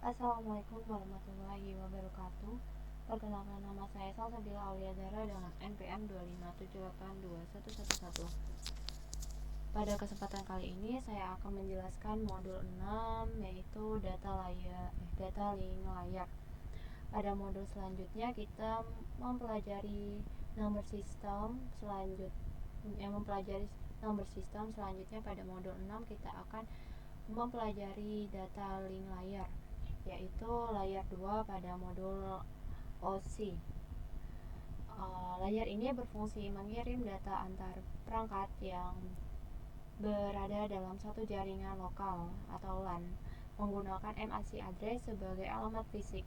Assalamualaikum warahmatullahi wabarakatuh. Perkenalkan, nama saya Salsabila Auliadara dengan NPM 257821111. Pada kesempatan kali ini saya akan menjelaskan modul 6, yaitu data link layar. Pada modul selanjutnya kita mempelajari number system. Selanjutnya pada modul 6 kita akan mempelajari data link layar, yaitu layar 2 pada modul OC. Layar ini berfungsi mengirim data antar perangkat yang berada dalam satu jaringan lokal atau LAN menggunakan MAC address sebagai alamat fisik.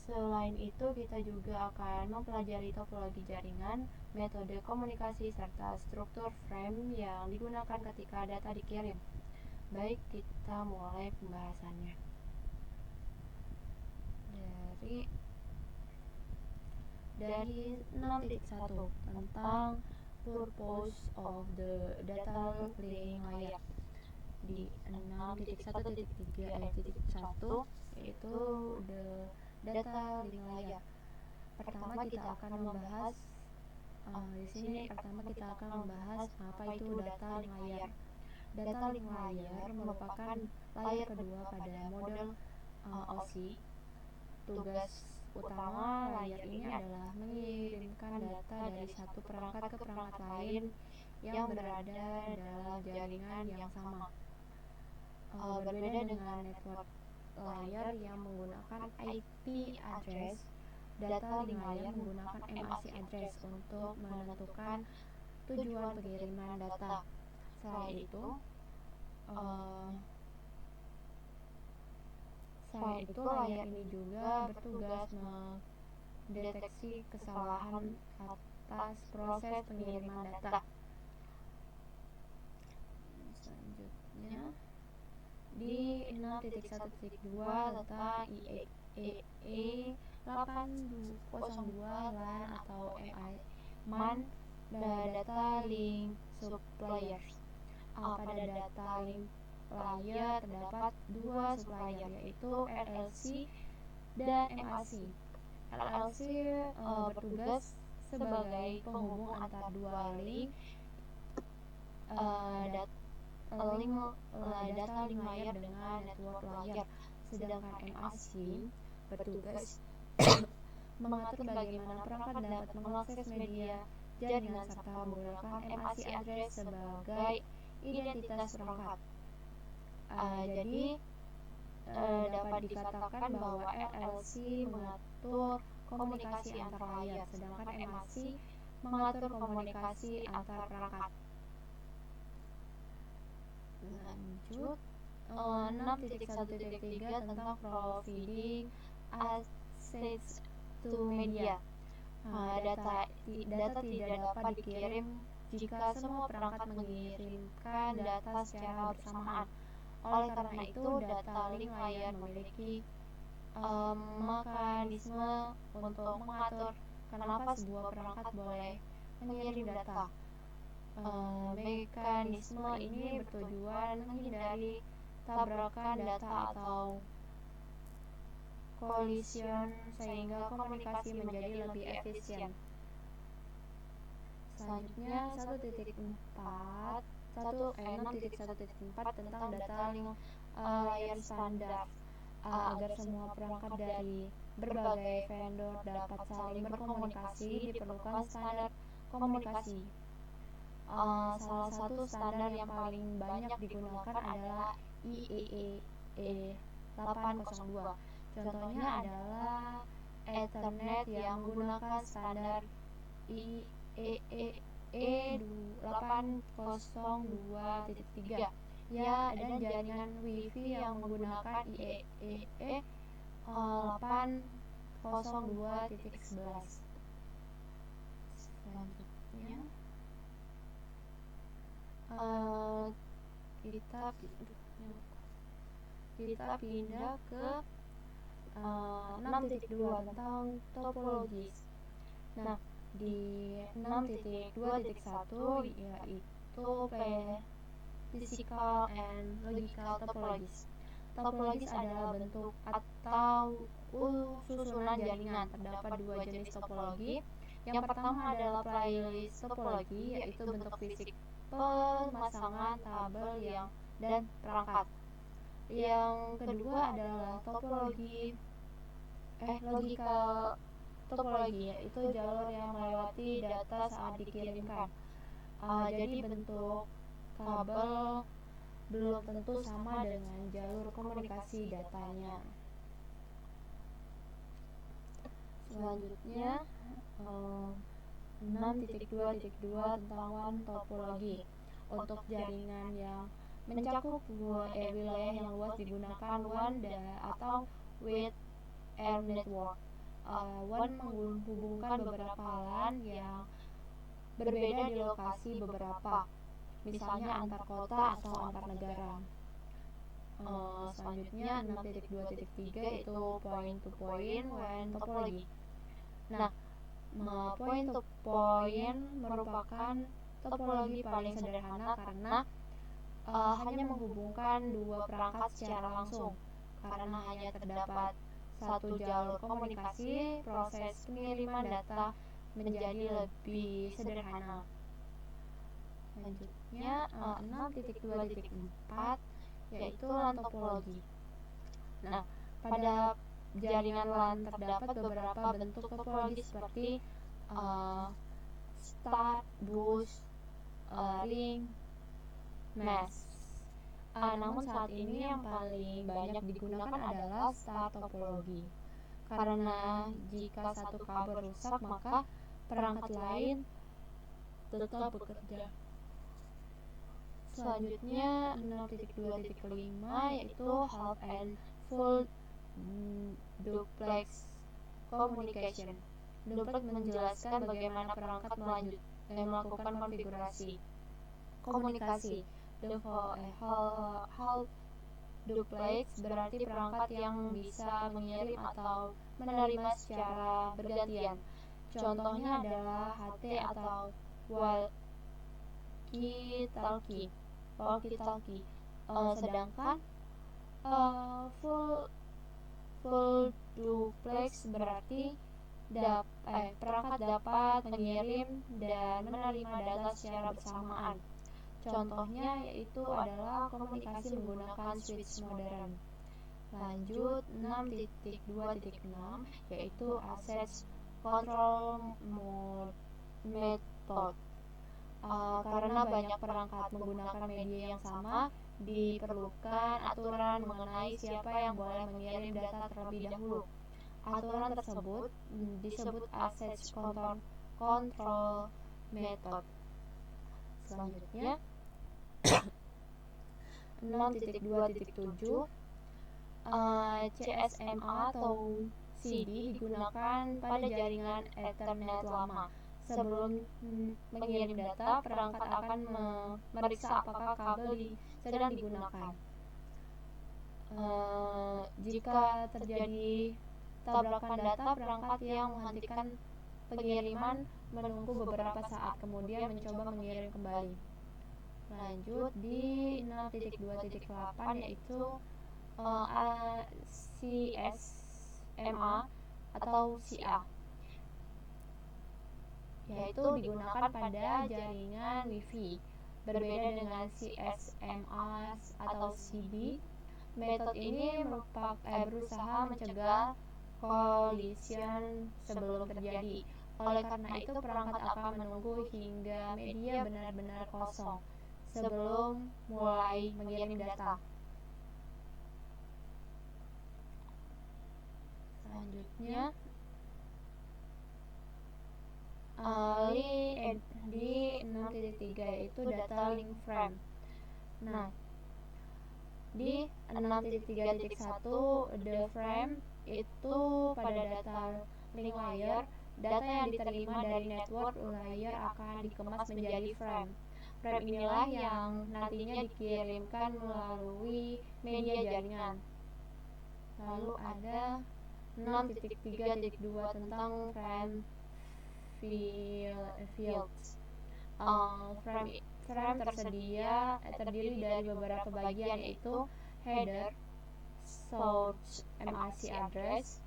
Selain itu, kita juga akan mempelajari topologi jaringan, metode komunikasi, serta struktur frame yang digunakan ketika data dikirim. Baik, kita mulai pembahasannya. Dari 6.1 tentang purpose of the data link layar. Di 6.1.3.1 yaitu the data link layar. Pertama kita akan membahas apa itu data link layar. Data link layar merupakan layar kedua pada model OC. Tugas utama layar ini adalah mengirimkan data dari satu perangkat ke perangkat lain yang berada dalam jaringan yang sama. Berbeda dengan network layar yang menggunakan IP address, data link layar menggunakan MAC address untuk menentukan tujuan pengiriman data. Selain itu layar ini juga bertugas mendeteksi kesalahan atas proses pengiriman data. Selanjutnya di 6.1.2 tentang IEEE 802 LAN atau MAN data link suppliers. Pada data link layar terdapat dua supplier, yaitu RLC dan MAC. RLC bertugas sebagai penghubung antar dua link data link layar dengan network layar, sedangkan MAC bertugas mengatur bagaimana perangkat dapat mengakses media jaringan serta menggunakan MAC address sebagai identitas perangkat. Jadi dapat dikatakan bahwa RLC mengatur komunikasi antar layar, sedangkan MAC mengatur komunikasi antar perangkat. Lanjut 6.1.3 tentang providing access to media. Data tidak dapat dikirim jika semua perangkat mengirimkan data secara bersamaan. Oleh karena itu, data link layar memiliki mekanisme untuk mengatur kenapa sebuah perangkat boleh mengirim data. Mekanisme ini bertujuan menghindari tabrakan data atau collision sehingga komunikasi menjadi lebih efisien. Selanjutnya 6.1.4 tentang data link layar standar. Agar semua perangkat dari berbagai vendor dapat saling berkomunikasi, diperlukan standar komunikasi. Salah satu standar yang paling banyak digunakan adalah IEEE 802. Contohnya adalah Ethernet yang menggunakan standar IEEE 802.3 dan jaringan Wi-Fi yang menggunakan IEEE 802.11. Selanjutnya kita pindah ke 6.2 tentang topologis. Nah, di 6.2.1 yaitu physical and logical topologies. Topologis adalah bentuk atau susunan jaringan. Terdapat dua jenis topologi. Yang pertama adalah playlist topologi, yaitu bentuk fisik pemasangan tabel dan perangkat. Yang kedua adalah logical topologi, yaitu jalur yang melewati data saat dikirimkan. Jadi bentuk kabel belum tentu sama dengan jalur komunikasi datanya. Selanjutnya 6.2.2 tentang WAN topologi. Untuk jaringan yang mencakup wilayah yang luas digunakan WAN atau Wide Area Network. WAN menghubungkan beberapa LAN yang berbeda di lokasi beberapa, misalnya antar kota atau antar negara. Selanjutnya 6.2.3 itu point to point WAN topologi. Nah, point to point merupakan topologi paling sederhana karena hanya menghubungkan dua perangkat secara langsung. Karena hanya terdapat satu jalur komunikasi, proses pengiriman data menjadi lebih sederhana. Selanjutnya 6.2.4 yaitu LAN topologi. Nah, pada jaringan LAN terdapat beberapa bentuk topologi seperti star, bus, ring, mesh. Namun saat ini yang paling banyak digunakan adalah star topologi. Karena jika satu kabel rusak, maka perangkat lain tetap bekerja. Selanjutnya 6.2.5 yaitu half and full duplex communication. Duplex menjelaskan bagaimana perangkat melakukan konfigurasi komunikasi. Half duplex berarti perangkat yang bisa mengirim atau menerima secara bergantian. Contohnya adalah HT atau walkie-talkie. Sedangkan full duplex berarti perangkat dapat mengirim dan menerima data secara bersamaan. Contohnya yaitu adalah komunikasi menggunakan switch modern. Lanjut 6.2.6 yaitu access control method. Karena banyak perangkat menggunakan media yang sama, diperlukan aturan mengenai siapa yang boleh mengirim data terlebih dahulu. Aturan tersebut disebut access control method. Selanjutnya 6.2.7 CSMA atau CD digunakan pada jaringan Ethernet lama. Sebelum mengirim data, perangkat akan memeriksa apakah kabel sedang digunakan. Jika terjadi tabrakan data, perangkat yang menghentikan pengiriman menunggu beberapa saat, kemudian mencoba mengirim kembali. Lanjut di 6.2.8 yaitu CSMA atau CA, yaitu digunakan pada jaringan Wi-Fi. Berbeda dengan CSMA atau CD, metode ini berusaha mencegah collision sebelum terjadi. Oleh karena itu, perangkat akan menunggu hingga media benar-benar kosong sebelum mulai mengirim data. Selanjutnya di 6.3 yaitu data link frame. Nah, di 6.3.1 the frame itu pada data link layer, data yang diterima dari network layer akan dikemas menjadi frame. Frame inilah yang nantinya dikirimkan melalui media jaringan. Lalu ada 6.3.2 tentang frame fields. frame terdiri dari beberapa bagian, yaitu header, source MRC address,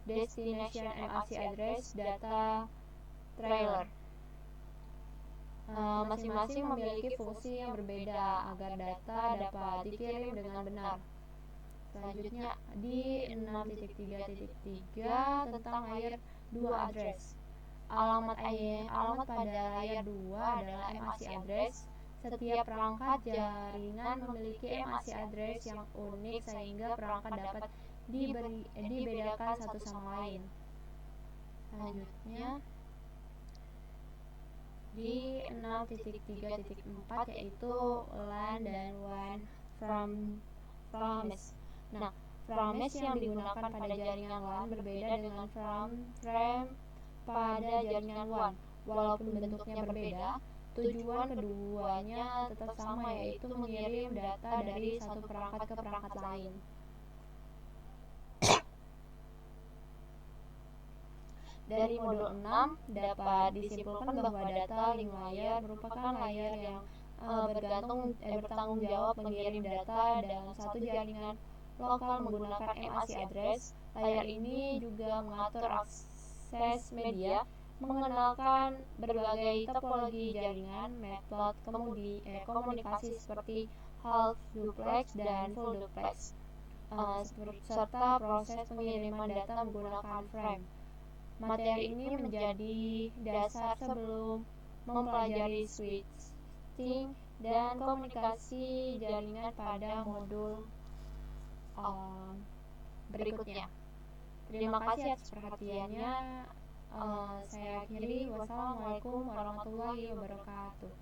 destination MRC address, data trailer. Masing-masing memiliki fungsi yang berbeda agar data dapat dikirim dengan benar. Selanjutnya di 6.3.3 tentang layer 2 address. Alamat pada layer 2 adalah MAC address. Setiap perangkat jaringan memiliki MAC address yang unik sehingga perangkat dapat dibedakan satu sama lain. Selanjutnya di 6.3.4 yaitu LAN dan WAN frames. Nah, frames yang digunakan pada jaringan LAN berbeda dengan frame pada jaringan WAN. Walaupun bentuknya berbeda, tujuan keduanya tetap sama, yaitu mengirim data dari satu perangkat ke perangkat lain. Dari modul 6 dapat disimpulkan bahwa data link layer merupakan layer yang bertanggung jawab mengirim data dalam satu jaringan lokal menggunakan MAC address. Layer ini juga mengatur akses media, mengenalkan berbagai topologi jaringan, metode komunikasi seperti half duplex dan full duplex, serta proses pengiriman data menggunakan frame. Materi ini menjadi dasar sebelum mempelajari switching dan komunikasi jaringan pada modul berikutnya. Terima kasih atas perhatiannya. Saya akhiri. Wassalamualaikum warahmatullahi wabarakatuh.